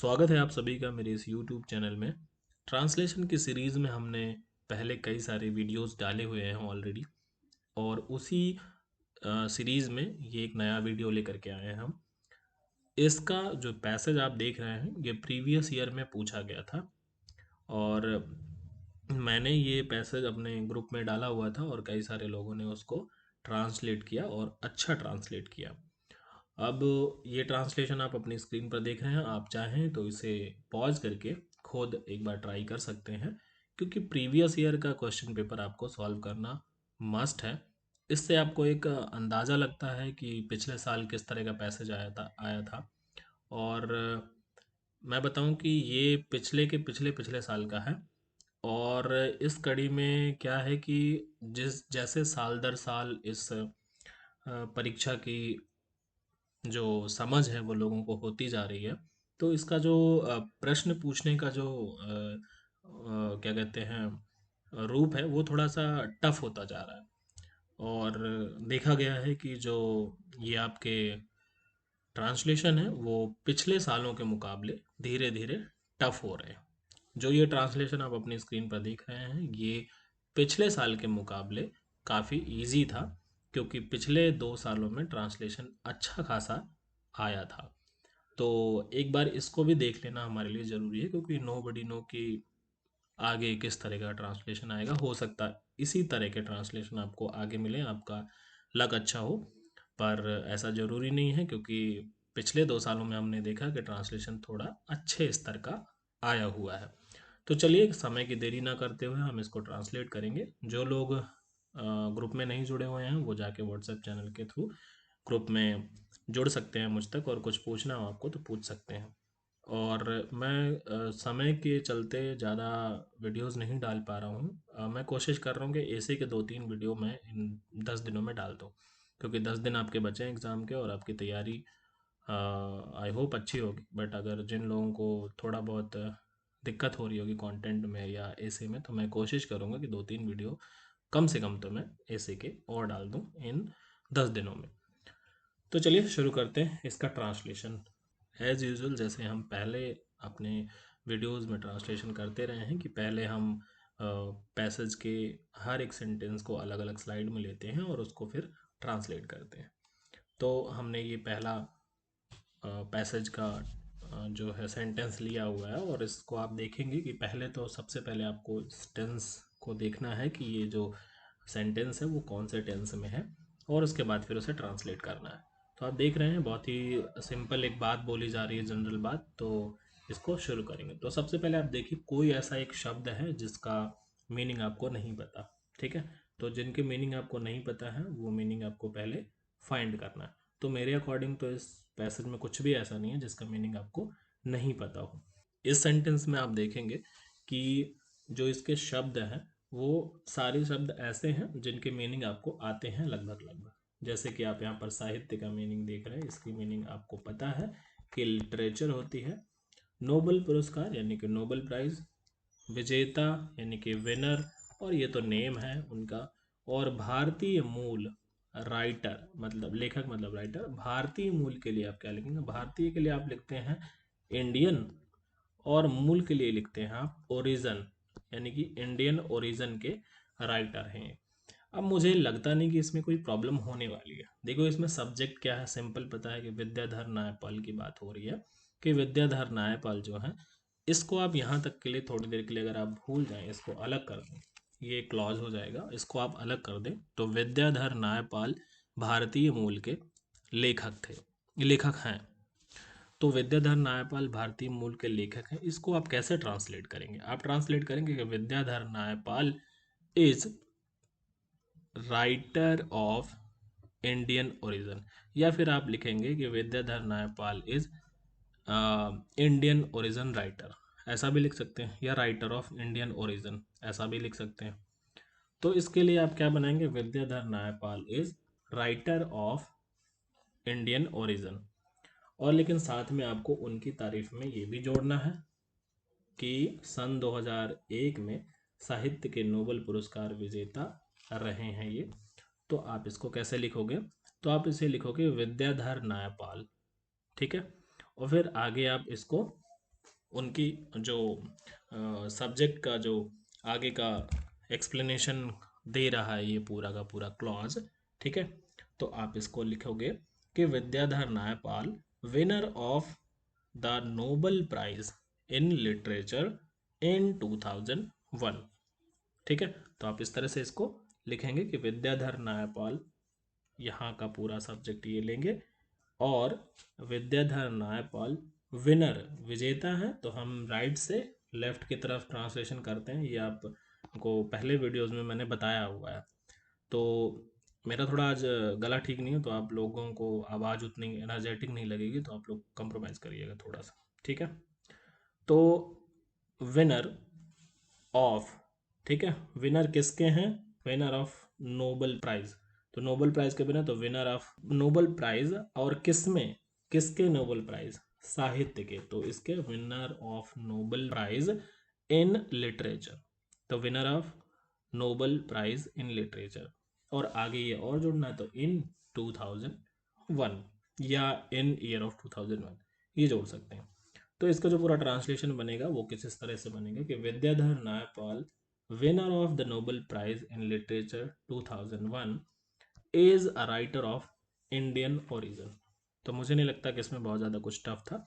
स्वागत है आप सभी का मेरे इस YouTube चैनल में। ट्रांसलेशन की सीरीज़ में हमने पहले कई सारे वीडियोस डाले हुए हैं ऑलरेडी, और उसी सीरीज़ में ये एक नया वीडियो लेकर के आए हैं हम। इसका जो पैसेज आप देख रहे हैं ये प्रीवियस ईयर में पूछा गया था, और मैंने ये पैसेज अपने ग्रुप में डाला हुआ था और कई सारे लोगों ने उसको ट्रांसलेट किया और अच्छा ट्रांसलेट किया। अब ये ट्रांसलेशन आप अपनी स्क्रीन पर देख रहे हैं, आप चाहें तो इसे पॉज करके खुद एक बार ट्राई कर सकते हैं, क्योंकि प्रीवियस ईयर का क्वेश्चन पेपर आपको सॉल्व करना मस्ट है। इससे आपको एक अंदाज़ा लगता है कि पिछले साल किस तरह का पैसेज आया था। और मैं बताऊं कि ये पिछले के पिछले पिछले साल का है। और इस कड़ी में क्या है कि जिस जैसे साल दर साल इस परीक्षा की जो समझ है वो लोगों को होती जा रही है, तो इसका जो प्रश्न पूछने का जो क्या कहते हैं रूप है वो थोड़ा सा टफ होता जा रहा है। और देखा गया है कि जो ये आपके ट्रांसलेशन है वो पिछले सालों के मुकाबले धीरे धीरे टफ हो रहे हैं। जो ये ट्रांसलेशन आप अपनी स्क्रीन पर देख रहे हैं ये पिछले साल के मुकाबले काफ़ी इजी था, क्योंकि पिछले 2 सालों में ट्रांसलेशन अच्छा खासा आया था। तो एक बार इसको भी देख लेना हमारे लिए ज़रूरी है, क्योंकि नो बडी नो कि आगे किस तरह का ट्रांसलेशन आएगा। हो सकता है इसी तरह के ट्रांसलेशन आपको आगे मिले, आपका लक अच्छा हो। पर ऐसा ज़रूरी नहीं है, क्योंकि पिछले 2 सालों में हमने देखा कि ट्रांसलेशन थोड़ा अच्छे स्तर का आया हुआ है। तो चलिए समय की देरी ना करते हुए हम इसको ट्रांसलेट करेंगे। जो लोग ग्रुप में नहीं जुड़े हुए हैं वो जाके व्हाट्सएप चैनल के थ्रू ग्रुप में जुड़ सकते हैं मुझ तक, और कुछ पूछना हो आपको तो पूछ सकते हैं। और मैं समय के चलते ज़्यादा वीडियोस नहीं डाल पा रहा हूँ। मैं कोशिश कर रहा हूँ कि ऐसे के 2-3 वीडियो मैं इन 10 दिनों में डाल दूँ, क्योंकि 10 दिन आपके बचे हैं एग्ज़ाम के, और आपकी तैयारी आई होप अच्छी होगी। बट अगर जिन लोगों को थोड़ा बहुत दिक्कत हो रही होगी कंटेंट में या ऐसे में, तो मैं कोशिश करूँगा कि 2-3 वीडियो कम से कम तो मैं ऐसे के और डाल दूँ इन 10 दिनों में। तो चलिए शुरू करते हैं इसका ट्रांसलेशन। एज़ यूजुअल जैसे हम पहले अपने वीडियोस में ट्रांसलेशन करते रहे हैं, कि पहले हम पैसेज के हर एक सेंटेंस को अलग अलग स्लाइड में लेते हैं और उसको फिर ट्रांसलेट करते हैं। तो हमने ये पहला पैसेज का जो है सेंटेंस लिया हुआ है, और इसको आप देखेंगे कि पहले तो सबसे पहले आपको इस टेंस को देखना है कि ये जो सेंटेंस है वो कौन से टेंस में है, और उसके बाद फिर उसे ट्रांसलेट करना है। तो आप देख रहे हैं बहुत ही सिंपल एक बात बोली जा रही है, जनरल बात। तो इसको शुरू करेंगे। तो सबसे पहले आप देखिए कोई ऐसा एक शब्द है जिसका मीनिंग आपको नहीं पता। ठीक है, तो जिनके मीनिंग आपको नहीं पता है वो मीनिंग आपको पहले फाइंड करना है। तो मेरे अकॉर्डिंग तो इस पैसेज में कुछ भी ऐसा नहीं है जिसका मीनिंग आपको नहीं पता हो। इस सेंटेंस में आप देखेंगे कि जो इसके शब्द हैं वो सारे शब्द ऐसे हैं जिनके मीनिंग आपको आते हैं लगभग लगभग। जैसे कि आप यहाँ पर साहित्य का मीनिंग देख रहे हैं, इसकी मीनिंग आपको पता है कि लिटरेचर होती है। नोबल पुरस्कार यानी कि नोबल प्राइज, विजेता यानी कि विनर, और ये तो नेम है उनका। और भारतीय मूल, राइटर मतलब लेखक मतलब राइटर। भारतीय मूल के लिए आप क्या लिखेंगे? भारतीय के लिए आप लिखते हैं इंडियन, और मूल के लिए लिखते हैं आप ओरिजन, यानी कि इंडियन ओरिजन के राइटर हैं। अब मुझे लगता नहीं कि इसमें कोई प्रॉब्लम होने वाली है। देखो इसमें सब्जेक्ट क्या है, सिंपल पता है कि विद्याधर नायपाल की बात हो रही है, कि विद्याधर नायपाल जो है, इसको आप यहाँ तक के लिए थोड़ी देर के लिए अगर आप भूल जाएं, इसको अलग कर दें, ये क्लॉज हो जाएगा, इसको आप अलग कर दें, तो विद्याधर नायपाल भारतीय मूल के लेखक थे, लेखक हैं। तो विद्याधर नायपाल भारतीय मूल के लेखक हैं। इसको आप कैसे ट्रांसलेट करेंगे? आप ट्रांसलेट करेंगे कि Vidyadhar Naipal is writer of Indian origin, या फिर आप लिखेंगे कि Vidyadhar Naipal is Indian origin writer, ऐसा भी लिख सकते हैं, या राइटर ऑफ इंडियन ओरिजिन ऐसा भी लिख सकते हैं। तो इसके लिए आप क्या बनाएंगे? Vidyadhar Naipal is writer of Indian origin. और लेकिन साथ में आपको उनकी तारीफ में ये भी जोड़ना है कि सन 2001 में साहित्य के नोबेल पुरस्कार विजेता रहे हैं ये। तो आप इसको कैसे लिखोगे? तो आप इसे लिखोगे विद्याधर नायपाल। ठीक है, और फिर आगे आप इसको उनकी जो सब्जेक्ट का जो आगे का एक्सप्लेनेशन दे रहा है ये पूरा का पूरा क्लॉज। ठीक है, तो आप इसको लिखोगे कि Vidyadhar Naipaul winner of the Nobel prize in literature in 2001। ठीक है, तो आप इस तरह से इसको लिखेंगे कि विद्याधर नायपाल, यहाँ का पूरा सब्जेक्ट ये लेंगे, और विद्याधर नायपाल विनर, विजेता है, तो हम राइट से लेफ्ट की तरफ ट्रांसलेशन करते हैं। ये आपको पहले वीडियोस में मैंने बताया हुआ है। तो मेरा थोड़ा आज गला ठीक नहीं है, तो आप लोगों को आवाज़ उतनी एनर्जेटिक नहीं लगेगी, तो आप लोग कंप्रोमाइज़ करिएगा थोड़ा सा। ठीक है, तो विनर ऑफ, ठीक है, विनर किसके हैं? Winner of Nobel prize. तो नोबल प्राइज के बिना तो विनर ऑफ नोबल प्राइज, और किसमें, किसके नोबल प्राइज? साहित्य के, तो इसके winner of Nobel prize in literature. तो winner of Nobel prize in literature, और आगे ये और जोड़ना है तो इन 2001 या इन ईयर ऑफ 2001 ये जोड़ सकते हैं। तो इसका जो पूरा ट्रांसलेशन बनेगा वो किस इस तरह से बनेगा कि Vidyadhar Naipaul winner of the Nobel prize in literature 2001 is a writer of Indian origin. तो मुझे नहीं लगता कि इसमें बहुत ज़्यादा कुछ टफ था।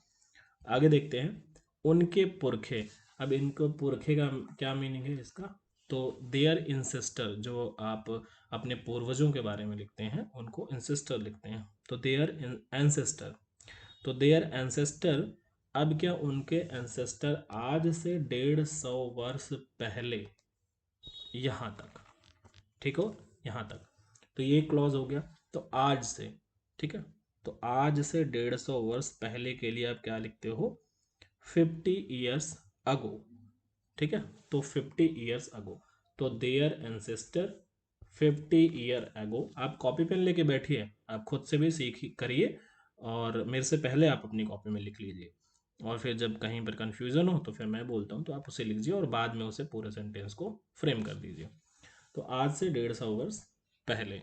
आगे देखते हैं, उनके पुरखे। अब इनको पुरखे का क्या मीनिंग है इसका? तो देयर इंसेस्टर, जो आप अपने पूर्वजों के बारे में लिखते हैं उनको इंसेस्टर लिखते हैं, तो देयर एंसेस्टर। तो देयर एंसेस्टर, अब क्या उनके एंसेस्टर आज से 150 वर्ष पहले, यहाँ तक, ठीक हो, यहाँ तक, तो ये क्लॉज हो गया। तो आज से, ठीक है, तो आज से 150 वर्ष पहले के लिए आप क्या लिखते हो? 50 years अगो। ठीक है, तो 50 years अगो, तो देयर एंसेस्टर 50 year अगो। आप कॉपी पेन लेके बैठिए, आप खुद से भी सीख करिए, और मेरे से पहले आप अपनी कॉपी में लिख लीजिए, और फिर जब कहीं पर कंफ्यूजन हो तो फिर मैं बोलता हूँ तो आप उसे लीजिए, और बाद में उसे पूरे सेंटेंस को फ्रेम कर दीजिए। तो आज से 150 वर्ष पहले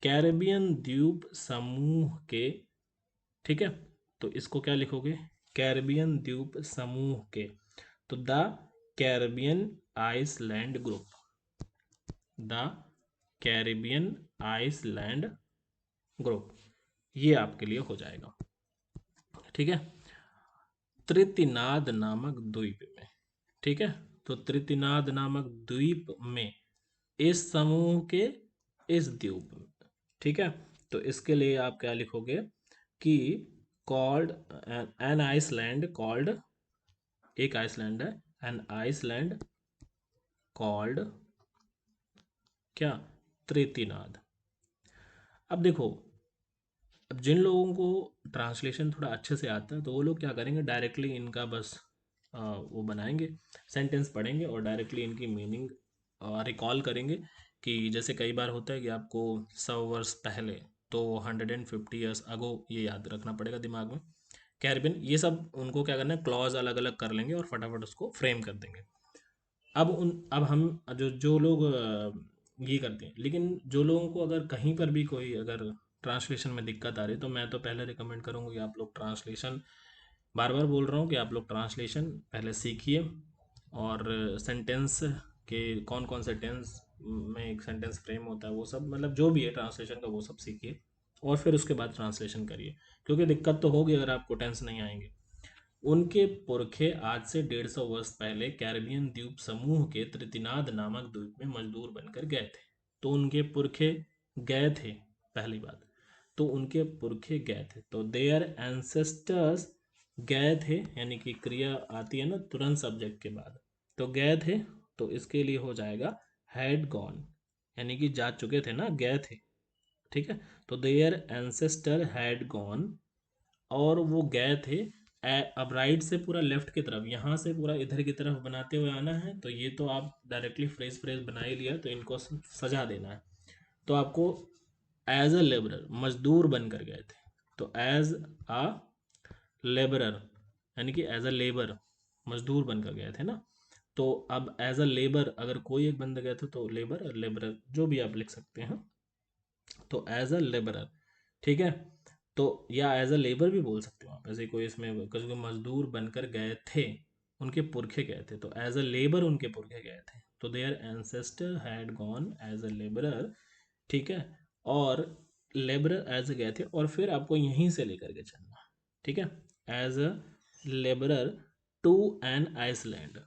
कैरेबियन द्वीप समूह के, ठीक है, तो इसको क्या लिखोगे? कैरेबियन द्वीप समूह के, तो the Caribbean island group, the Caribbean island group, ये आपके लिए हो जाएगा। ठीक है, तृतीनाद नामक द्वीप में, ठीक है, तो तृतीनाद नामक द्वीप में, इस समूह के, इस द्वीप में, ठीक है, तो इसके लिए आप क्या लिखोगे कि कॉल्ड एन आइसलैंड कॉल्ड, एक आइसलैंड है, एन आइसलैंड कॉल्ड क्या? तृतीनाद। अब देखो, अब जिन लोगों को ट्रांसलेशन थोड़ा अच्छे से आता है तो वो लोग क्या करेंगे, डायरेक्टली इनका बस वो बनाएंगे, सेंटेंस पढ़ेंगे और डायरेक्टली इनकी मीनिंग रिकॉल करेंगे। कि जैसे कई बार होता है कि आपको 100 वर्ष पहले, तो 150 years अगो ये याद रखना पड़ेगा दिमाग में। कैरिबियन, ये सब उनको क्या करना है, क्लॉज अलग अलग कर लेंगे और फटाफट उसको फ्रेम कर देंगे। अब हम जो जो लोग ये करते हैं, लेकिन जो लोगों को अगर कहीं पर भी कोई अगर ट्रांसलेशन में दिक्कत आ रही है, तो मैं तो पहले रिकमेंड करूँगा कि आप लोग ट्रांसलेशन, बार बार बोल रहा हूँ कि आप लोग ट्रांसलेशन पहले सीखिए, और सेंटेंस के कौन कौन से टेंस में एक सेंटेंस फ्रेम होता है वो सब, मतलब जो भी है ट्रांसलेशन का वो सब सीखिए, और फिर उसके बाद ट्रांसलेशन करिए, क्योंकि दिक्कत तो होगी अगर आपको टेंस नहीं आएंगे। उनके पुरखे आज से 150 वर्ष पहले कैरिबियन द्वीप समूह के तृतीनाद नामक द्वीप में मजदूर बनकर गए थे। तो उनके पुरखे गए थे, पहली बात, तो उनके पुरखे गए थे, तो देयर एंसेस्टर्स गए थे, यानी कि क्रिया आती है ना तुरंत सब्जेक्ट के बाद, तो गए थे, तो इसके लिए हो जाएगा हैड गॉन, यानी कि जा चुके थे ना, गए थे। ठीक है, तो देयर एंसेस्टर हैड गॉन, और वो गए थे। अब राइट से पूरा लेफ्ट की तरफ, यहाँ से पूरा इधर की तरफ बनाते हुए आना है, तो ये तो आप डायरेक्टली फ्रेज फ्रेज बना ही लिया, तो इनको सजा देना है। तो आपको एज अ लेबरर, मजदूर बनकर गए थे, तो एज अ लेबरर, यानी कि एज अ लेबर, मजदूर बनकर गए थे ना। तो अब एज अ लेबर अगर कोई एक बंदा गया था तो लेबर, लेबरर जो भी आप लिख सकते हैं, तो एज अ लेबरर। ठीक है, तो या एज अ लेबर भी बोल सकते हो आप, ऐसे कोई इसमें कुछ मजदूर बनकर गए थे, उनके पुरखे गए थे, तो एज अ लेबर उनके पुरखे गए थे, तो their ancestor had gone as a labourer, ठीक है, और लेबरर एज गए थे, और फिर आपको यहीं से लेकर के चलना, ठीक है, as a labourer to an island,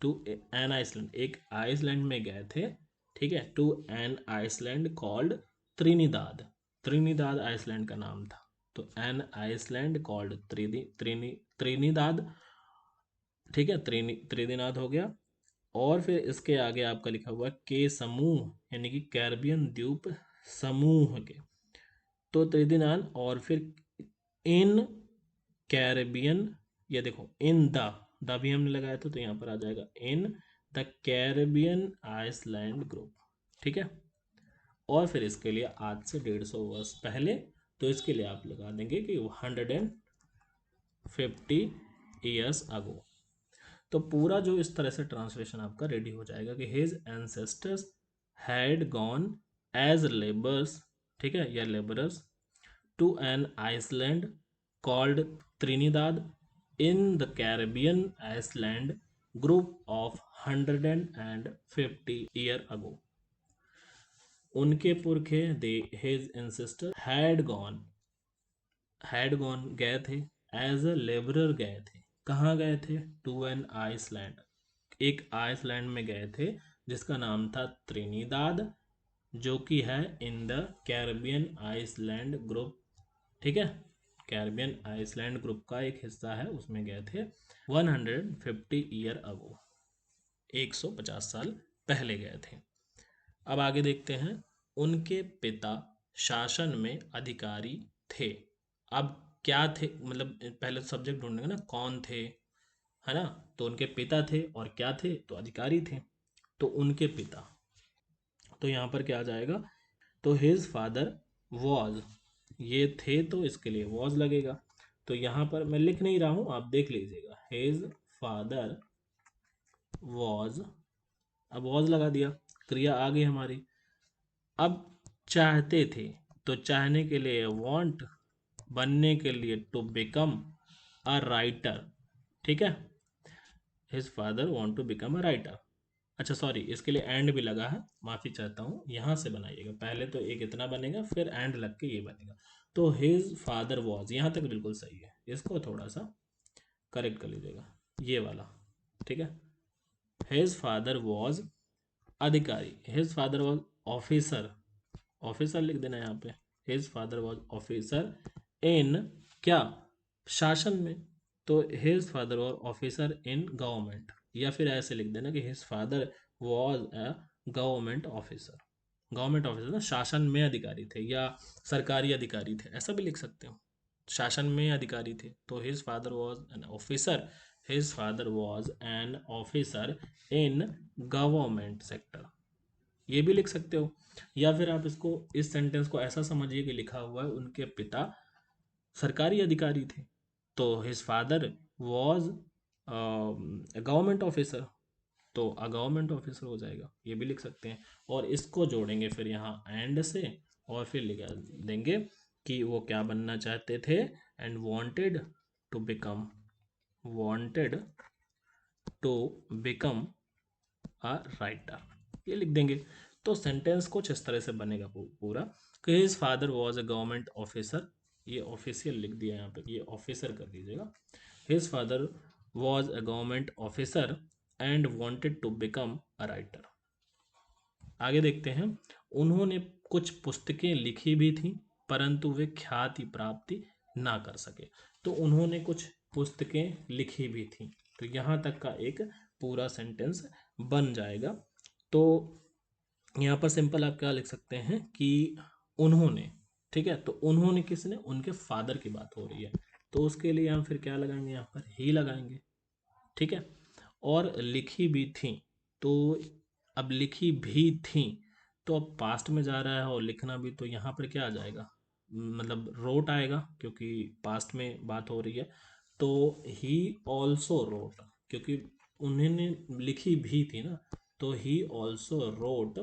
to an island, एक आइसलैंड में गए थे, ठीक है, to an island called Trinidad, Trinidad island का नाम था, तो एन आइसलैंड कॉल्ड त्रिनिदाद, ठीक है, त्रिनिदाद हो गया। और फिर इसके आगे आपका लिखा हुआ है के समूह, यानी कि कैरिबियन द्वीप समूह के, तो त्रिदिनाद, और फिर इन कैरेबियन, ये देखो इन द भी हमने लगाया था, तो यहाँ पर आ जाएगा in the Caribbean island group, ठीक है। और फिर इसके लिए आज से 150 वर्ष पहले, तो इसके लिए आप लगा देंगे कि 150 ईयर्स अगो। तो पूरा जो इस तरह से ट्रांसलेशन आपका रेडी हो जाएगा कि his ancestors had gone as labours, ठीक है, या labourers to an island called Trinidad in the Caribbean island group of 150 year ago. उनके पुरखे दे his ancestor had gone गए थे, एज अ लेबरर गए थे, कहाँ गए थे, टू एन आइसलैंड, एक आइसलैंड में गए थे जिसका नाम था त्रिनिदाद, जो कि है in the Caribbean island group, ठीक है, कैरिबियन आइसलैंड ग्रुप का एक हिस्सा है, उसमें गए थे 150 ईयर अगो, 150 साल पहले गए थे। अब आगे देखते हैं, उनके पिता शासन में अधिकारी थे। अब क्या थे, मतलब पहले सब्जेक्ट ढूंढेंगे ना, कौन थे, है ना, तो उनके पिता थे, और क्या थे, तो अधिकारी थे, तो उनके पिता, तो यहाँ पर क्या आ जाएगा, तो हिज फादर वॉज, ये थे तो इसके लिए वॉज लगेगा, तो यहाँ पर मैं लिख नहीं रहा हूँ, आप देख लीजिएगा, हिज फादर वॉज, अब वॉज लगा दिया, क्रिया आ गई हमारी। अब चाहते थे, तो चाहने के लिए वांट, बनने के लिए टू बिकम अ राइटर, ठीक है, his father want to become a writer. अच्छा सॉरी, इसके लिए एंड भी लगा है, माफ़ी चाहता हूँ, यहाँ से बनाइएगा, पहले तो एक इतना बनेगा, फिर एंड लग के ये बनेगा, तो हिज फादर वॉज, यहाँ तक बिल्कुल सही है, इसको थोड़ा सा करेक्ट कर लीजिएगा, ये वाला, ठीक है, हिज फादर वॉज अधिकारी, his father was officer, officer लिख देना यहाँ पे, his father was officer in क्या, शासन में, तो his father was officer in government, या फिर ऐसे लिख देना कि his father was a government officer, government officer ना, शासन में अधिकारी थे या सरकारी अधिकारी थे, ऐसा भी लिख सकते हो, शासन में अधिकारी थे, तो his father was an officer, his father was an officer in government sector, ये भी लिख सकते हो। या फिर आप इसको, इस सेंटेंस को ऐसा समझिए कि लिखा हुआ है उनके पिता सरकारी अधिकारी थे, तो his father was government officer, तो अ गवर्नमेंट ऑफिसर हो जाएगा, ये भी लिख सकते हैं। और इसको जोड़ेंगे फिर यहाँ एंड से, और फिर लिख देंगे कि वो क्या बनना चाहते थे, and wanted to become, wanted to become a writer, ये लिख देंगे। तो सेंटेंस कुछ इस तरह से बनेगा पूरा कि his father was a government officer, ये ऑफिशियल लिख दिया यहाँ पे, ये ऑफिसर कर दीजिएगा, his father was a government officer and wanted to become a writer. आगे देखते हैं, उन्होंने कुछ पुस्तकें लिखी भी थी, परंतु वे ख्याति प्राप्ति ना कर सके, तो उन्होंने कुछ पुस्तकें लिखी भी थी, तो यहाँ तक का एक पूरा सेंटेंस बन जाएगा। तो यहाँ पर सिंपल आप क्या लिख सकते हैं कि उन्होंने, ठीक है, तो उन्होंने किसने, उनके फादर की बात हो रही है, तो उसके लिए हम फिर क्या लगाएंगे, यहाँ पर ही लगाएंगे, ठीक है, और लिखी भी थी, तो अब लिखी भी थी, तो अब पास्ट में जा रहा है और लिखना भी, तो यहाँ पर क्या आ जाएगा, मतलब रोट आएगा, क्योंकि पास्ट में बात हो रही है, तो ही ऑल्सो रोट, क्योंकि उन्होंने लिखी भी थी ना, तो ही ऑल्सो रोट।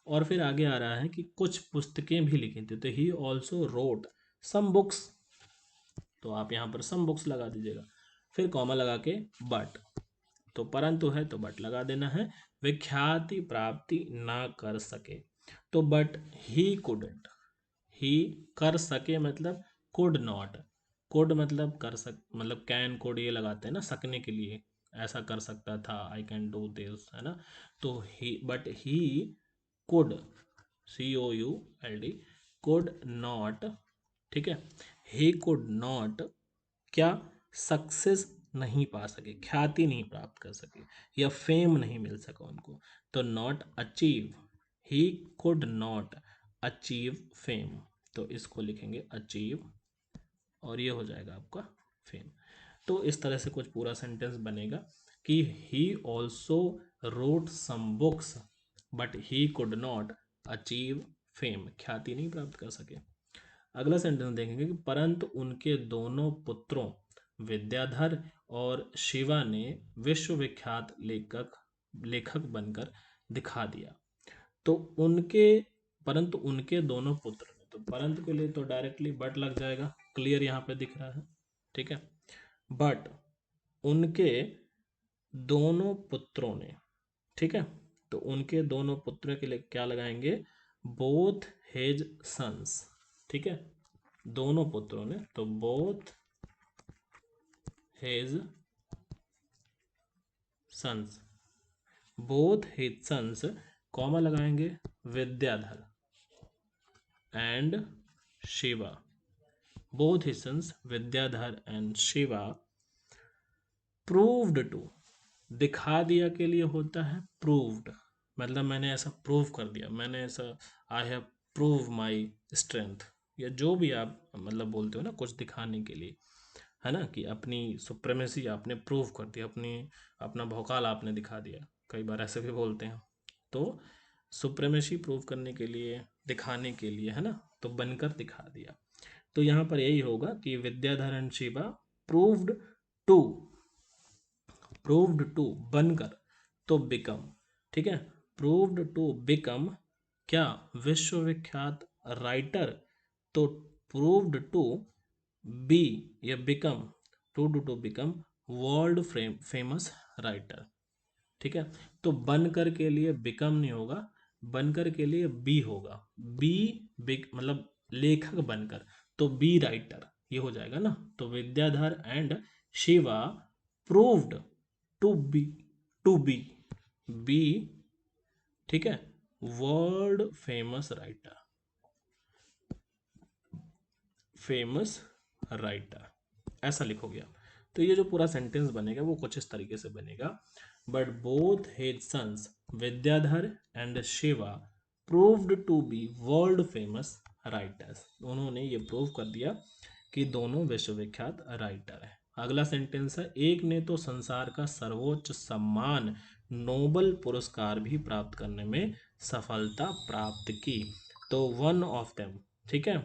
और फिर आगे आ रहा है कि कुछ पुस्तकें भी लिखी थी, तो he also wrote some books, तो आप यहाँ पर सम बुक्स लगा दीजिएगा, फिर कॉमा लगा के बट, तो परंतु है तो बट लगा देना है। विख्याति प्राप्ति ना कर सके, तो बट ही कुडंट, ही कर सके मतलब कुड नॉट, कुड मतलब कर सक मतलब कैन कुड ये लगाते हैं ना सकने के लिए, ऐसा कर सकता था, आई कैन डू दिस, है ना। तो he, but he could, COULD, could not, ठीक है, ही कुड नॉट, क्या, सक्सेस नहीं पा सके, ख्याति नहीं प्राप्त कर सके, या फेम नहीं मिल सका उनको, तो not achieve, he could not achieve fame, तो इसको लिखेंगे अचीव, और ये हो जाएगा आपका फेम। तो इस तरह से कुछ पूरा सेंटेंस बनेगा कि he also wrote some books but he could not achieve fame, ख्याति नहीं प्राप्त कर सके। अगला सेंटेंस देखेंगे कि परंतु उनके दोनों पुत्रों विद्याधर और शिवा ने विश्वविख्यात लेखक लेखक बनकर दिखा दिया। तो उनके, परंतु उनके दोनों पुत्र ने, तो परंतु के लिए तो डायरेक्टली बट लग जाएगा, क्लियर यहाँ पे दिख रहा है, ठीक है। बट उनके दोनों पुत्रों ने, ठीक है, तो उनके दोनों पुत्रों के लिए क्या लगाएंगे, बोथ हिज सन्स, ठीक है, दोनों पुत्रों ने, तो both his sons, both his sons, comma लगाएंगे, Vidyadhar and Shiva, both his sons Vidyadhar and Shiva, proved to, दिखा दिया के लिए होता है प्रूव्ड, मतलब मैंने ऐसा प्रूव कर दिया, मैंने ऐसा, I have prove my strength, या जो भी आप मतलब बोलते हो ना कुछ दिखाने के लिए, है ना, कि अपनी सुप्रेमेसी आपने प्रूव कर दिया, अपनी अपना भौकाल आपने दिखा दिया, कई बार ऐसे भी बोलते हैं। तो सुप्रेमेसी प्रूव करने के लिए, दिखाने के लिए, है ना, तो बनकर दिखा दिया। तो यहाँ पर यही होगा कि Vidyadhar and Shiva proved to, proved to बनकर, तो बिकम, ठीक है, प्रूव्ड टू बिकम, क्या, विश्वविख्यात राइटर, तो प्रूव्ड टू बी, या become, proved to become world famous writer, ठीक है। तो बनकर के लिए बिकम नहीं होगा, बनकर के लिए बी होगा, बी, बिक मतलब लेखक बनकर, तो बी राइटर, ये हो जाएगा ना। तो Vidyadhar and Shiva proved to be, to be, be, ठीक है, world famous writer, famous writer, ऐसा लिखोगे आप। तो ये जो पूरा सेंटेंस बनेगा वो कुछ इस तरीके से बनेगा, but both his sons Vidyadhar and Shiva proved to be world famous writers, उन्होंने ये प्रूव कर दिया कि दोनों विश्वविख्यात राइटर हैं। अगला सेंटेंस है, एक ने तो संसार का सर्वोच्च सम्मान नोबल पुरस्कार भी प्राप्त करने में सफलता प्राप्त की, तो वन ऑफ देम, ठीक है,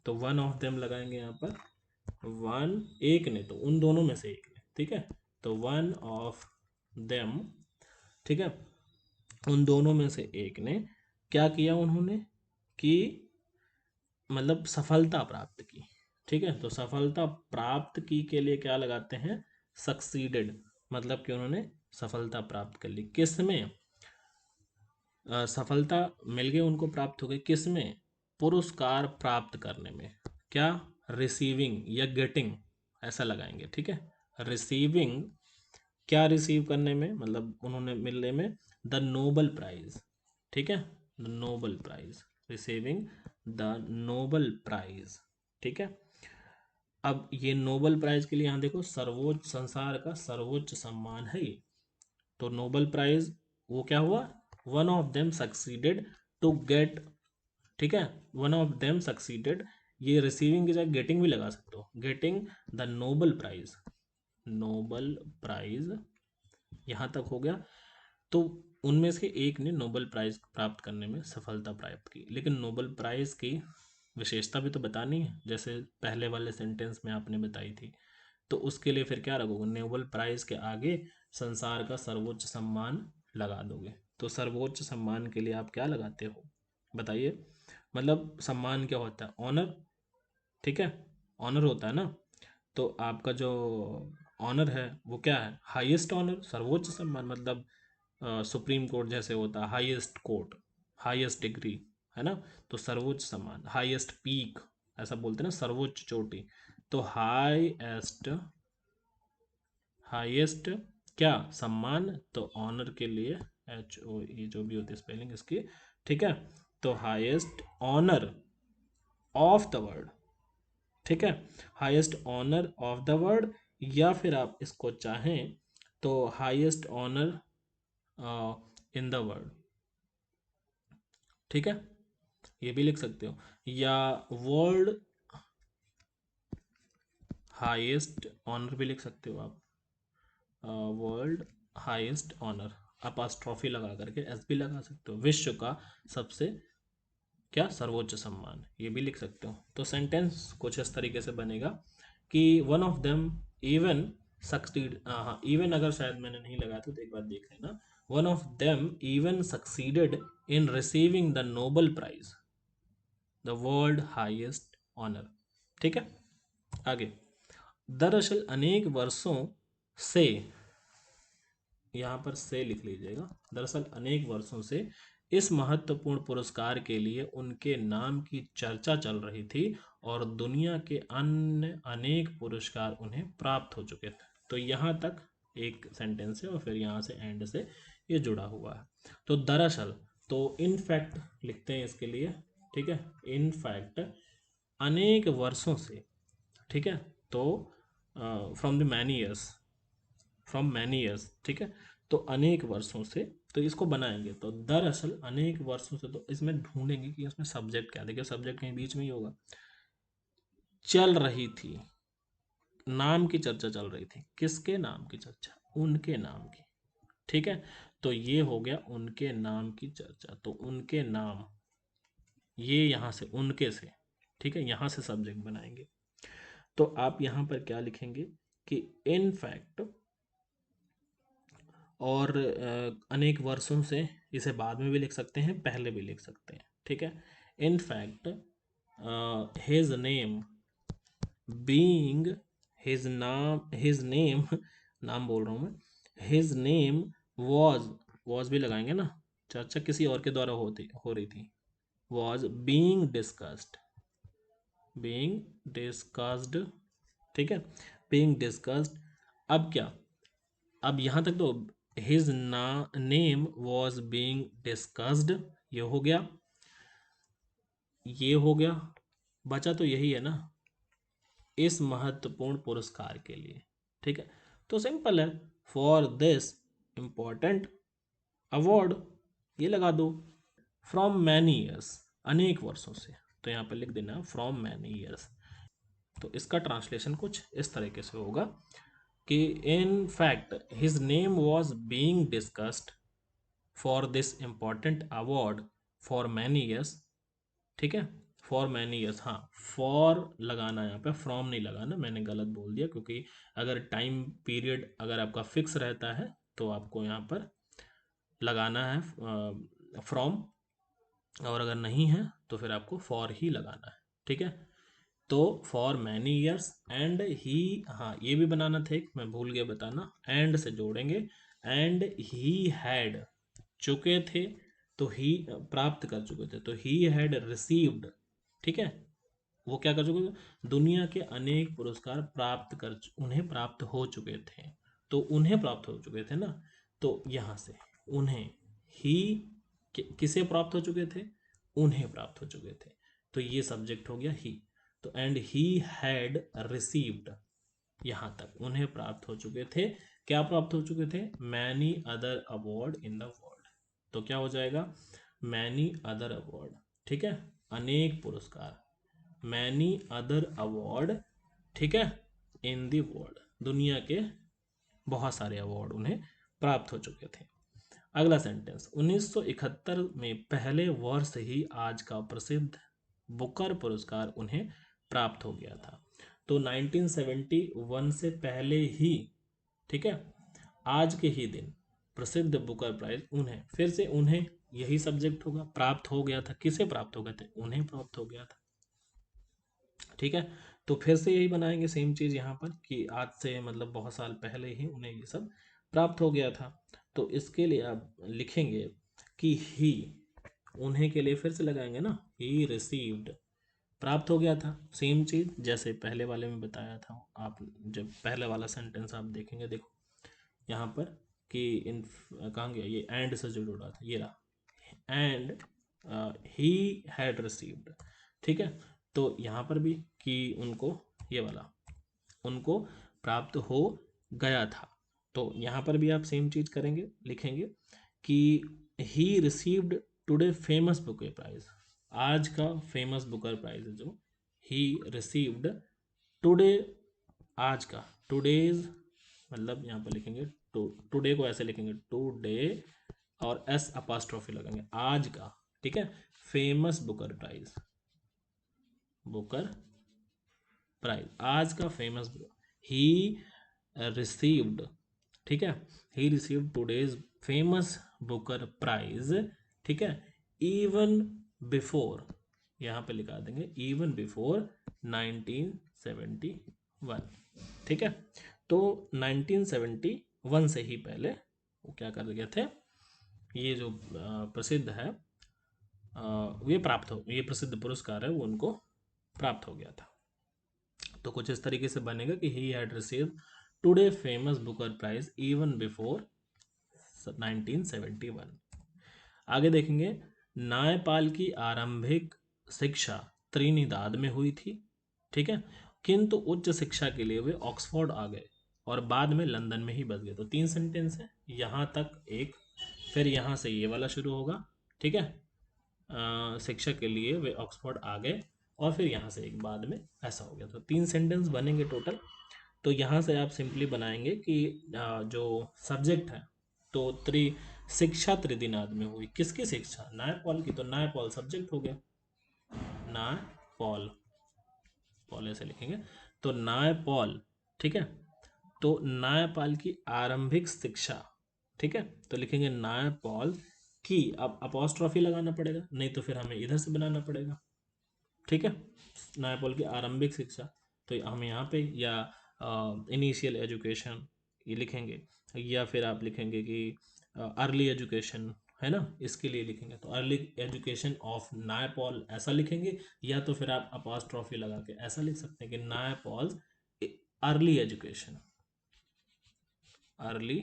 तो वन ऑफ देम लगाएंगे यहाँ पर, वन, एक ने, तो उन दोनों में से एक ने, ठीक है, तो वन ऑफ देम, ठीक है, उन दोनों में से एक ने क्या किया, उन्होंने कि मतलब सफलता प्राप्त की, ठीक है, तो सफलता प्राप्त की के लिए क्या लगाते हैं, सक्सीडेड, मतलब कि उन्होंने सफलता प्राप्त कर ली, किस में, सफलता मिल गई उनको, प्राप्त हो गई किस में, पुरस्कार प्राप्त करने में, क्या, रिसीविंग या गेटिंग, ऐसा लगाएंगे, ठीक है, रिसीविंग, क्या रिसीव करने में, मतलब उन्होंने मिलने में, द नोबल प्राइज, ठीक है, the Nobel Prize, receiving the Nobel Prize, ठीक है। अब ये नोबल प्राइज के लिए यहाँ देखो, सर्वोच्च, संसार का सर्वोच्च सम्मान है ये, तो नोबल प्राइज वो क्या हुआ, one of them succeeded to get, ठीक है, वन ऑफ देम सक्सीडेड, ये रिसीविंग की जगह गेटिंग भी लगा सकते हो, getting the Nobel Prize, Nobel Prize, यहाँ तक हो गया। तो उनमें से एक ने नोबल प्राइज प्राप्त करने में सफलता प्राप्त की, लेकिन नोबल प्राइज की विशेषता भी तो बतानी है, जैसे पहले वाले सेंटेंस में आपने बताई थी, तो उसके लिए फिर क्या रखोगे, नोबल प्राइज के आगे संसार का सर्वोच्च सम्मान लगा दोगे। तो सर्वोच्च सम्मान के लिए आप क्या लगाते हो, बताइए, मतलब सम्मान क्या होता है, ऑनर, ठीक है, ऑनर होता है ना, तो आपका जो ऑनर है वो क्या है, हाईएस्ट ऑनर, सर्वोच्च सम्मान, मतलब सुप्रीम कोर्ट जैसे होता है हाईएस्ट कोर्ट, हाईएस्ट डिग्री, है ना, तो सर्वोच्च सम्मान, हाईएस्ट पीक ऐसा बोलते हैं ना, सर्वोच्च चोटी, तो हाईएस्ट, हाईएस्ट क्या, सम्मान, तो ऑनर के लिए एच ओ ई जो भी होती है स्पेलिंग इसकी, ठीक है, तो highest honour of the world, ठीक है, highest honour of the world, या फिर आप इसको चाहें तो highest honour in the world, ठीक है, ये भी लिख सकते हो, या वर्ल्ड हाईएस्ट ऑनर भी लिख सकते हो आप, वर्ल्ड हाईएस्ट ऑनर, अपोस्ट्रोफी लगा करके एस भी लगा सकते हो, विश्व का सबसे क्या, सर्वोच्च सम्मान, ये भी लिख सकते हो। तो सेंटेंस कुछ इस तरीके से बनेगा कि one of them even succeed, हाँ इवन अगर शायद मैंने नहीं लगाया तो एक बार देख लेना, one of them even succeeded in receiving the Nobel Prize, the world highest honour, ठीक है। आगे, दरअसल अनेक वर्षों से, यहाँ पर से लिख लीजिएगा, दरअसल अनेक वर्षों से इस महत्वपूर्ण पुरस्कार के लिए उनके नाम की चर्चा चल रही थी और दुनिया के अन्य अनेक पुरस्कार उन्हें प्राप्त हो चुके थे। तो यहाँ तक एक सेंटेंस है और फिर यहाँ से एंड से ये जुड़ा हुआ है। तो दरअसल, तो इन फैक्ट लिखते हैं इसके लिए, ठीक है, इन फैक्ट अनेक वर्षों से, ठीक है, तो from the many years, from many years, ठीक है, तो अनेक वर्षों से, तो इसको बनाएंगे तो दरअसल अनेक वर्षों से, तो इसमें ढूंढेंगे कि इसमें सब्जेक्ट क्या, देखिए सब्जेक्ट कहीं बीच में ही होगा, चल रही थी, नाम की चर्चा चल रही थी, किसके नाम की चर्चा, उनके नाम की, ठीक है, तो ये हो गया उनके नाम की चर्चा, तो उनके नाम, ये यहाँ से उनके से, ठीक है, यहाँ से सब्जेक्ट बनाएंगे, तो आप यहाँ पर क्या लिखेंगे कि इन फैक्ट, और अनेक वर्षों से, इसे बाद में भी लिख सकते हैं, पहले भी लिख सकते हैं, ठीक है, in fact his name being, his नाम, हिज नेम नाम बोल रहा हूँ मैं, हिज नेम वॉज भी लगाएंगे ना, चर्चा किसी और के द्वारा हो रही थी, was being discussed, being discussed, ठीक है, बीइंग डिस्कस्ड, अब क्या, अब यहाँ तक तो his name was being discussed, ये हो गया, ये हो गया, बचा तो यही है ना, इस महत्वपूर्ण पुरस्कार के लिए, ठीक है, तो सिंपल है, फॉर दिस इम्पोर्टेंट अवार्ड, ये लगा दो, फ्रॉम मैनी ईयर्स, अनेक वर्षों से, तो यहाँ पर लिख देना फ्रॉम मैनी ईयर्स, तो इसका ट्रांसलेशन कुछ इस तरीके से होगा कि in fact his name was being discussed for this important award for many years, ठीक है, फॉर मैनी ईयर्स, हाँ फॉर लगाना, यहाँ पे फ्रॉम नहीं लगाना, मैंने गलत बोल दिया, क्योंकि अगर टाइम पीरियड अगर आपका फिक्स रहता है तो आपको यहाँ पर लगाना है फ्रॉम, और अगर नहीं है तो फिर आपको फॉर ही लगाना है, ठीक है, तो for many years and he, हाँ ये भी बनाना था एक, मैं भूल गया बताना, एंड से जोड़ेंगे, एंड ही हैड, चुके थे, तो ही प्राप्त कर चुके थे, तो ही हैड रिसीव्ड, ठीक है, वो क्या कर चुके थे, दुनिया के अनेक पुरस्कार प्राप्त कर, उन्हें प्राप्त हो चुके थे, तो उन्हें प्राप्त हो चुके थे ना, तो यहाँ से उन्हें, ही किसे प्राप्त हो चुके थे, उन्हें प्राप्त हो चुके थे, तो ये सब्जेक्ट हो गया ही, तो एंड ही हैड रिसीव्ड, यहाँ तक उन्हें प्राप्त हो चुके थे, क्या प्राप्त हो चुके थे, many other award in the world, तो क्या हो जाएगा, मैनी अदर अवार्ड, ठीक है, अनेक पुरस्कार, मैनी अदर अवार्ड, ठीक है, इन द वर्ल्ड, दुनिया के बहुत सारे अवार्ड उन्हें प्राप्त हो चुके थे। अगला सेंटेंस, 1971 में पहले वर्ष ही आज का प्रसिद्ध बुकर पुरस्कार उन्हें प्राप्त हो गया था, तो 1971 से पहले ही, ठीक है, आज के ही दिन प्रसिद्ध बुकर प्राइज उन्हें, फिर से उन्हें, यही सब्जेक्ट होगा, प्राप्त हो गया था, किसे प्राप्त हो गया था, उन्हें प्राप्त हो गया था, ठीक है, तो फिर से यही बनाएंगे सेम चीज़ यहाँ पर कि आज से मतलब बहुत साल पहले ही उन्हें ये सब प्राप्त हो गया था। तो इसके लिए आप लिखेंगे कि ही, उन्हें के लिए फिर से लगाएंगे ना, ही रिसीव्ड, प्राप्त हो गया था। सेम चीज़ जैसे पहले वाले में बताया था। आप जब पहले वाला सेंटेंस आप देखेंगे, देखो यहाँ पर कि इन, कहाँ गया ये, एंड से जो जुड़ा था, ये रहा, एंड ही हैड रिसीव्ड। ठीक है, तो यहाँ पर भी कि उनको, ये वाला, उनको प्राप्त हो गया था। तो यहाँ पर भी आप सेम चीज करेंगे, लिखेंगे कि he received today famous Booker Prize. आज का फेमस बुकर प्राइज है जो, ही रिसीव्ड टुडे, आज का, टुडेज, मतलब यहाँ पर लिखेंगे टुडे को ऐसे लिखेंगे टुडे, और एस अपास्ट्रोफी लगाएंगे, आज का। ठीक है, famous Booker Prize, Booker Prize, आज का फेमस, ही रिसीव्ड, ठीक है, he received today's famous Booker Prize. ठीक है, इवन बिफोर, यहाँ पे लिखा देंगे इवन बिफोर 1971। ठीक है, तो 1971 से ही पहले वो क्या कर गए थे, ये जो प्रसिद्ध है, ये प्राप्त हो, ये प्रसिद्ध पुरस्कार है वो उनको प्राप्त हो गया था। तो कुछ इस तरीके से बनेगा कि he had receive today famous Booker Prize even before 1971। आगे देखेंगे, नायपाल की आरंभिक शिक्षा त्रिनिदाद में हुई थी। ठीक है, किंतु उच्च शिक्षा के लिए वे ऑक्सफोर्ड आ गए और बाद में लंदन में ही बस गए। तो 3 सेंटेंस है, यहाँ तक एक, फिर यहाँ से ये वाला शुरू होगा। ठीक है, शिक्षा के लिए वे ऑक्सफोर्ड आ गए और फिर यहाँ से एक बाद में ऐसा हो गया। तो 3 सेंटेंस बनेंगे टोटल। तो यहाँ से आप सिंपली बनाएंगे कि जो सब्जेक्ट है, तो शिक्षा त्रिदिनाद में हुई, किसकी शिक्षा, नायपॉल की, तो नायपॉल सब्जेक्ट हो गया, नायपॉल, पॉल ऐसे लिखेंगे, तो नायपॉल। ठीक है, तो नायपाल की आरंभिक शिक्षा। ठीक है, तो लिखेंगे नायपॉल की, अब अपॉस्ट्रॉफी लगाना पड़ेगा, नहीं तो फिर हमें इधर से बनाना पड़ेगा। ठीक है, नायपॉल की आरंभिक शिक्षा, तो हम यहाँ पे या इनिशियल एजुकेशन ये लिखेंगे, या फिर आप लिखेंगे कि अर्ली एजुकेशन, है ना, इसके लिए लिखेंगे तो अर्ली एजुकेशन ऑफ नायपॉल ऐसा लिखेंगे, या तो फिर आप अपॉस्ट्रॉफी लगा के ऐसा लिख सकते हैं कि Naipaul early education, early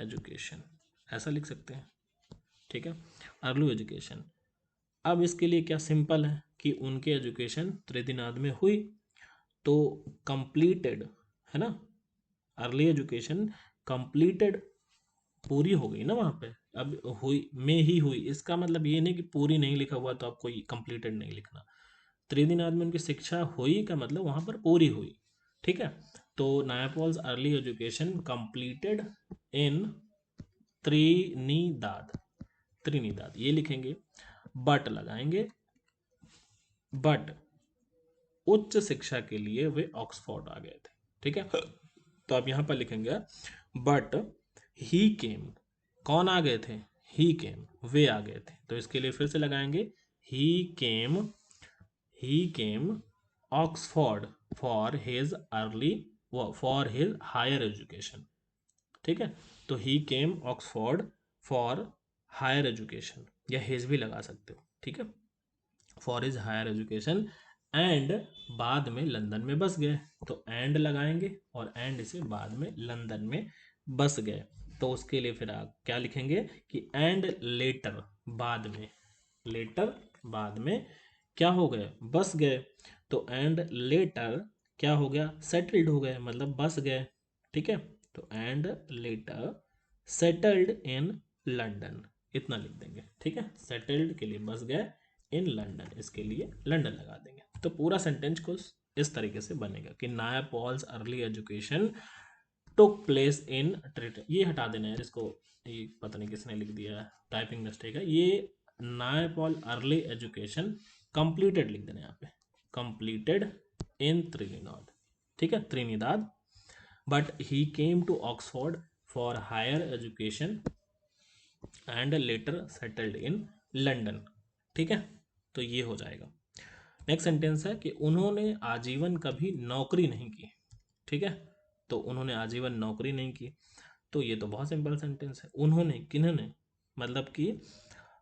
education ऐसा लिख सकते हैं। ठीक है, अर्ली एजुकेशन। अब इसके लिए क्या सिंपल है कि उनके एजुकेशन त्रिदिनाद में हुई, तो कंप्लीटेड, है ना, अर्ली एजुकेशन कंप्लीटेड, पूरी हो गई ना वहाँ पे, अब हुई में ही हुई, इसका मतलब ये नहीं कि पूरी नहीं लिखा हुआ तो आपको कंप्लीटेड नहीं लिखना। त्रिदिनाद में उनकी शिक्षा हुई का मतलब वहाँ पर पूरी हुई। ठीक है, तो Naipaul's early education completed in Trinidad, Trinidad ये लिखेंगे, बट लगाएंगे, बट उच्च शिक्षा के लिए वे ऑक्सफोर्ड आ गए थे। ठीक है, तो आप यहां पर लिखेंगे बट ही केम, कौन आ गए थे, ही केम, वे आ गए थे, तो इसके लिए फिर से लगाएंगे he came, he came Oxford for his early, for his higher education. ठीक है, तो he came Oxford for higher education, या हिज भी लगा सकते हो। ठीक है, for his higher education, and बाद में लंदन में बस गए, तो एंड लगाएंगे और एंड से बाद में लंदन में बस गए। तो उसके लिए फिर आप क्या लिखेंगे कि एंड लेटर, बाद में, लेटर बाद में क्या हो गए, बस गए, तो एंड लेटर क्या हो गया, सेटल्ड हो गए, मतलब बस गए। ठीक है, तो and later settled in London, इतना लिख देंगे। ठीक है, सेटल्ड के लिए बस गए, इन लंदन इसके लिए लंदन लगा देंगे। तो पूरा सेंटेंस कुछ इस तरीके से बनेगा कि Naipaul's early education took place in ट्रिट, ये हटा देना है इसको, ये पता नहीं किसने लिख दिया है, टाइपिंग मिस्टेक है ये, नायपॉल अर्ली एजुकेशन कंप्लीटेड लिख देना यहाँ पे, कंप्लीटेड इन त्रिनिदाद। ठीक है, Trinidad, but he came to Oxford for higher education and later settled in London. ठीक है, तो ये हो जाएगा। नेक्स्ट सेंटेंस है कि उन्होंने आजीवन कभी नौकरी नहीं की। ठीक है, तो उन्होंने आजीवन नौकरी नहीं की, तो ये तो बहुत सिंपल सेंटेंस है। उन्होंने, किन्होंने, मतलब कि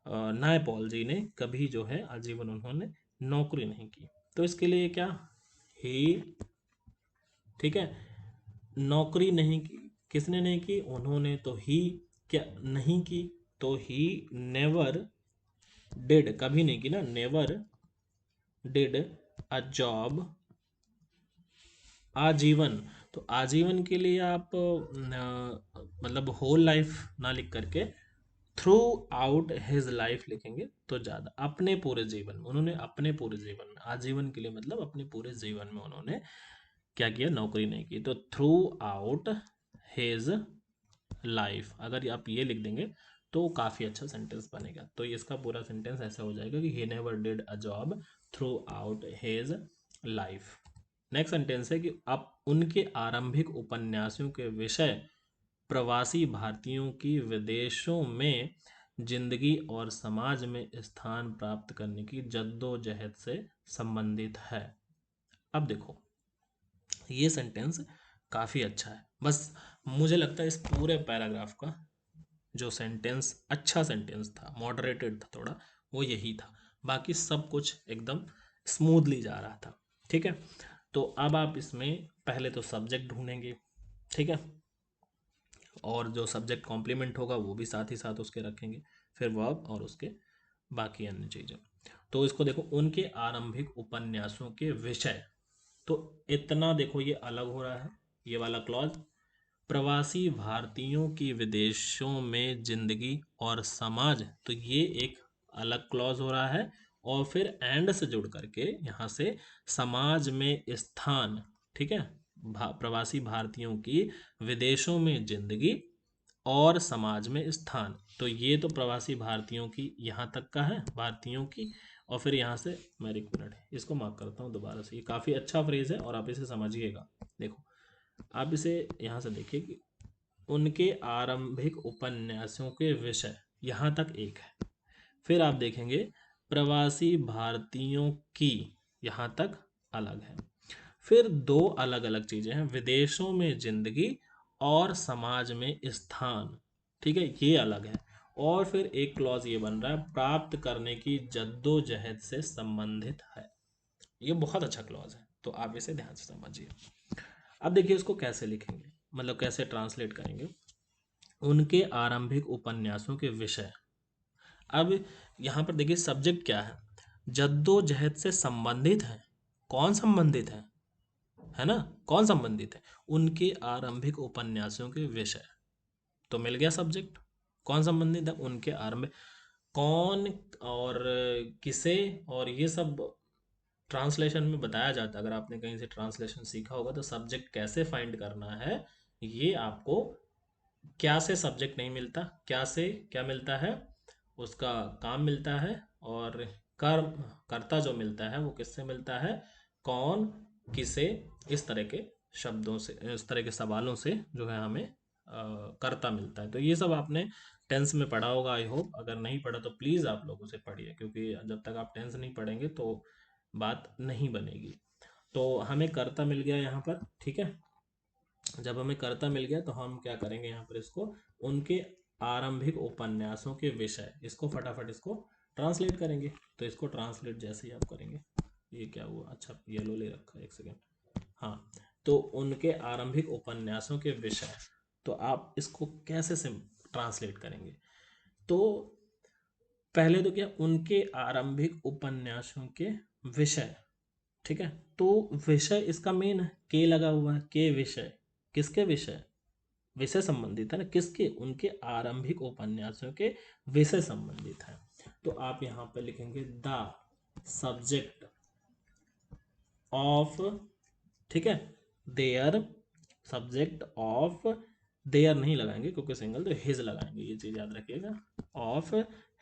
नायपॉल जी ने कभी जो है आजीवन उन्होंने नौकरी नहीं की, तो इसके लिए क्या, ही, ठीक है, नौकरी नहीं की, किसने नहीं की, उन्होंने, तो ही क्या नहीं की, तो ही नेवर डिड, कभी नहीं की ना, नेवर डिड अ जॉब, आजीवन, तो आजीवन के लिए आप मतलब होल लाइफ ना लिख करके थ्रू आउट हिज लाइफ लिखेंगे तो ज़्यादा, अपने पूरे जीवन में, उन्होंने अपने पूरे जीवन में, आजीवन के लिए मतलब अपने पूरे जीवन में उन्होंने क्या किया, नौकरी नहीं की, तो थ्रू आउट हिज लाइफ, अगर आप ये लिख देंगे तो काफ़ी अच्छा सेंटेंस बनेगा। तो इसका पूरा सेंटेंस ऐसा हो जाएगा कि he never did a job through out his life. Next sentence है कि अब उनके आरंभिक उपन्यासों के विषय प्रवासी भारतीयों की विदेशों में जिंदगी और समाज में स्थान प्राप्त करने की जद्दोजहद से संबंधित है। अब देखो, ये सेंटेंस काफ़ी अच्छा है, बस मुझे लगता है इस पूरे पैराग्राफ का जो सेंटेंस अच्छा सेंटेंस था, मॉडरेटेड था थोड़ा, वो यही था, बाकी सब कुछ एकदम स्मूथली जा रहा था। ठीक है, तो अब आप इसमें पहले तो सब्जेक्ट ढूंढेंगे, ठीक है, और जो सब्जेक्ट कॉम्प्लीमेंट होगा वो भी साथ ही साथ उसके रखेंगे, फिर वर्ब और उसके बाकी अन्य चीज़ें। तो इसको देखो, उनके आरंभिक उपन्यासों के विषय, तो इतना देखो ये अलग हो रहा है, ये वाला क्लॉज, प्रवासी भारतीयों की विदेशों में जिंदगी और समाज, तो ये एक अलग क्लॉज हो रहा है, और फिर एंड से जुड़ करके यहाँ से समाज में स्थान, ठीक है, प्रवासी भारतीयों की विदेशों में जिंदगी और समाज में स्थान, तो ये तो प्रवासी भारतीयों की यहाँ तक का है, भारतीयों की, और फिर यहाँ से, मैं एक मिनट इसको मार्क करता हूँ दोबारा से, ये काफ़ी अच्छा फ्रेज है और आप इसे समझिएगा। देखो, आप इसे यहाँ से देखिए कि उनके आरंभिक उपन्यासों के विषय, यहाँ तक एक है, फिर आप देखेंगे प्रवासी भारतीयों की, यहाँ तक अलग है, फिर दो अलग अलग चीजें हैं, विदेशों में जिंदगी और समाज में स्थान, ठीक है, ये अलग है, और फिर एक क्लॉज ये बन रहा है, प्राप्त करने की जद्दोजहद से संबंधित है। ये बहुत अच्छा क्लॉज है, तो आप इसे ध्यान से समझिए। अब देखिए इसको कैसे लिखेंगे, मतलब कैसे ट्रांसलेट करेंगे, उनके आरंभिक उपन्यासों के विषय। अब यहाँ पर देखिए सब्जेक्ट क्या है, जद्दोजहद से संबंधित है, कौन संबंधित है ना, कौन संबंधित है, उनके आरंभिक उपन्यासों के विषय, तो मिल गया सब्जेक्ट, कौन संबंधित है, उनके आरंभिक, कौन और किसे, और ये सब ट्रांसलेशन में बताया जाता है, अगर आपने कहीं से ट्रांसलेशन सीखा होगा तो सब्जेक्ट कैसे फाइंड करना है, ये आपको क्या से सब्जेक्ट नहीं मिलता, क्या से क्या मिलता है, उसका काम मिलता है, और कर्म, कर्ता जो मिलता है वो किससे मिलता है, कौन, किसे, इस तरह के शब्दों से, इस तरह के सवालों से जो है हमें कर्ता मिलता है। तो ये सब आपने टेंस में पढ़ा होगा, आई होप, अगर नहीं पढ़ा तो प्लीज़ आप लोग उसे पढ़िए, क्योंकि जब तक आप टेंस नहीं पढ़ेंगे तो बात नहीं बनेगी। तो हमें कर्ता मिल गया यहाँ पर, ठीक है, जब हमें कर्ता मिल गया तो हम क्या करेंगे यहाँ पर, इसको उनके आरंभिक उपन्यासों के विषय, इसको फटाफट इसको ट्रांसलेट करेंगे। तो इसको ट्रांसलेट जैसे ही आप करेंगे, ये क्या हुआ, अच्छा येलो ले रखा है, एक सेकेंड, हाँ, तो उनके आरंभिक उपन्यासों के विषय, तो आप इसको कैसे से ट्रांसलेट करेंगे, तो पहले तो क्या, उनके आरंभिक उपन्यासों के विषय, ठीक है, तो विषय इसका मेन है, के लगा हुआ है, के विषय, किसके विषय, विषय संबंधित है ना, किसके, उनके आरंभिक उपन्यासों के विषय संबंधित है। तो आप यहाँ पे लिखेंगे द सब्जेक्ट ऑफ, ठीक है, देयर, सब्जेक्ट ऑफ, देयर नहीं लगाएंगे क्योंकि सिंगल, तो हिज लगाएंगे, ये चीज याद रखिएगा, ऑफ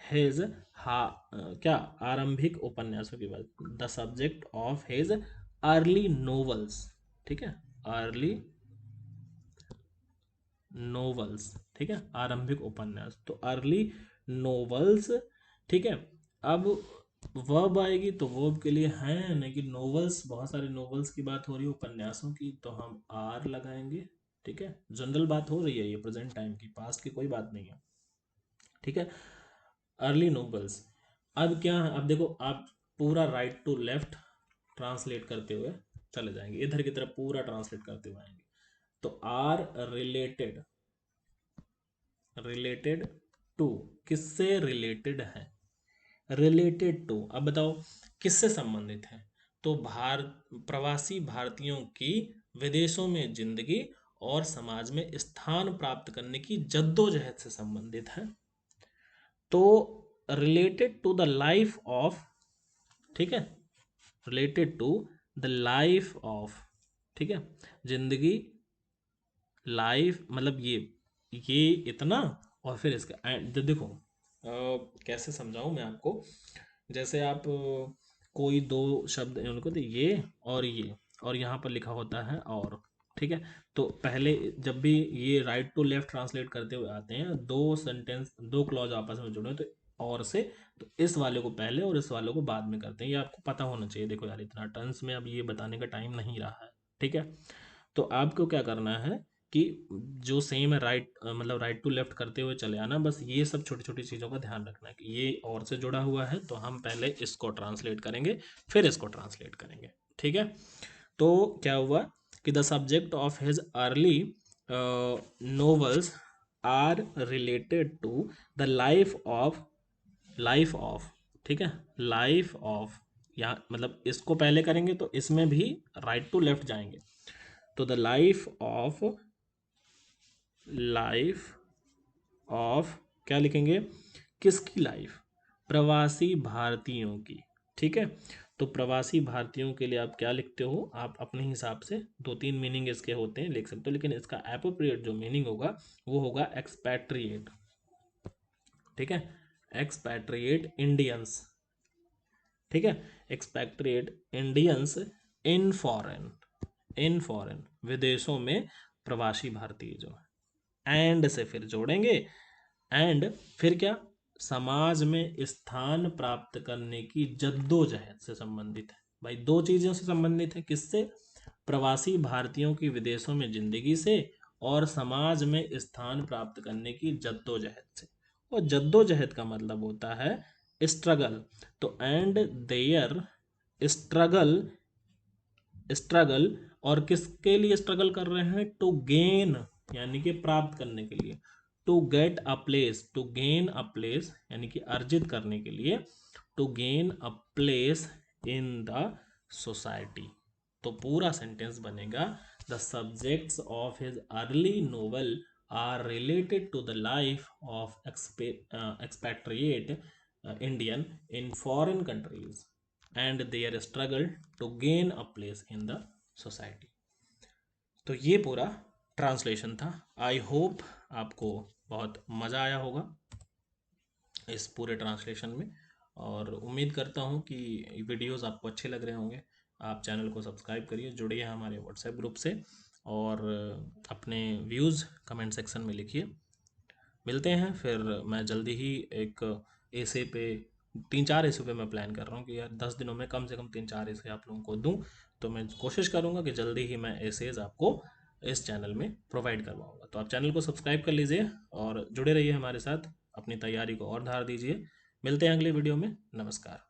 हिज, क्या, आरंभिक उपन्यासों की बात, the subject of his early novels, ठीक है, अर्ली नोवेल्स, ठीक है, आरंभिक उपन्यास, तो अर्ली नोवेल्स, ठीक है। अब वर्ब आएगी तो वर्ब के लिए हैं, लेकिन नोवेल्स, बहुत सारे नोवेल्स की बात हो रही है, उपन्यासों की, तो हम आर लगाएंगे। ठीक है, जनरल बात हो रही है, ये प्रेजेंट टाइम की, पास्ट की कोई बात नहीं है। ठीक है, अर्ली नोवेल्स। अब क्या है, अब देखो आप पूरा राइट टू लेफ्ट ट्रांसलेट करते हुए चले जाएंगे, इधर की तरफ पूरा ट्रांसलेट करते हुए आएंगे। तो आर रिलेटेड, रिलेटेड टू, किससे रिलेटेड है, रिलेटेड टू, अब बताओ किससे संबंधित है। तो प्रवासी भारतीयों की विदेशों में जिंदगी और समाज में स्थान प्राप्त करने की जद्दोजहद से संबंधित है। तो related to the life of, ठीक है, related to the life of, ठीक है, जिंदगी, लाइफ मतलब ये इतना, और फिर इसका देखो कैसे समझाऊं मैं आपको। जैसे आप कोई दो शब्द उनको, तो ये और यहाँ पर लिखा होता है और, ठीक है। तो पहले जब भी ये राइट टू लेफ्ट ट्रांसलेट करते हुए आते हैं, दो सेंटेंस, दो क्लॉज आपस में जुड़े तो और से, तो इस वाले को पहले और इस वाले को बाद में करते हैं, ये आपको पता होना चाहिए। देखो यार, इतना टर्म्स में अब ये बताने का टाइम नहीं रहा है। ठीक है, तो आपको क्या करना है कि जो सेम है राइट, मतलब राइट टू लेफ्ट करते हुए चले आना, बस ये सब छोटी छोटी चीज़ों का ध्यान रखना है कि ये और से जुड़ा हुआ है, तो हम पहले इसको ट्रांसलेट करेंगे, फिर इसको ट्रांसलेट करेंगे। ठीक है, तो क्या हुआ कि the subject of his early novels are related to the life of, ठीक है, लाइफ ऑफ, यहाँ मतलब इसको पहले करेंगे तो इसमें भी राइट टू लेफ्ट जाएंगे। तो द लाइफ ऑफ क्या लिखेंगे, किसकी लाइफ, प्रवासी भारतीयों की। ठीक है, तो प्रवासी भारतीयों के लिए आप क्या लिखते हो, आप अपने हिसाब से दो तीन मीनिंग इसके होते हैं, लिख सकते हो, लेकिन इसका एप्रोप्रिएट जो मीनिंग होगा वो होगा एक्सपैट्रिएट। ठीक है, एक्सपैट्रिएट इंडियंस, ठीक है, एक्सपैट्रिएट इंडियंस इन फॉरेन विदेशों में प्रवासी भारतीय जो है, एंड से फिर जोड़ेंगे, एंड फिर क्या, समाज में स्थान प्राप्त करने की जद्दोजहद से संबंधित है। भाई दो चीजों से संबंधित है, किससे, प्रवासी भारतीयों की विदेशों में जिंदगी से, और समाज में स्थान प्राप्त करने की जद्दोजहद से। और जद्दोजहद का मतलब होता है स्ट्रगल। तो एंड देयर स्ट्रगल, स्ट्रगल, और किसके लिए स्ट्रगल कर रहे हैं, टू गेन, यानी कि प्राप्त करने के लिए, to get a place, to gain a place यानी कि अर्जित करने के लिए, to gain a place in the society. तो पूरा सेंटेंस बनेगा, the subjects of his early novel are related to the life of expatriate Indian in foreign countries and their struggle to gain a place in the society. तो ये पूरा translation था। I hope आपको बहुत मज़ा आया होगा इस पूरे ट्रांसलेशन में, और उम्मीद करता हूँ कि वीडियोस आपको अच्छे लग रहे होंगे। आप चैनल को सब्सक्राइब करिए, जुड़िए हमारे व्हाट्सएप ग्रुप से, और अपने व्यूज़ कमेंट सेक्शन में लिखिए। मिलते हैं फिर, मैं जल्दी ही एक ऐसे पे, तीन चार ऐसे पे मैं प्लान कर रहा हूँ कि यार 10 दिनों में कम से कम तीन चार ऐसे आप लोगों को दूँ। तो मैं कोशिश करूँगा कि जल्दी ही मैं ऐसेज आपको इस चैनल में प्रोवाइड करवाऊँगा। तो आप चैनल को सब्सक्राइब कर लीजिए और जुड़े रहिए हमारे साथ, अपनी तैयारी को और धार दीजिए। मिलते हैं अगले वीडियो में, नमस्कार।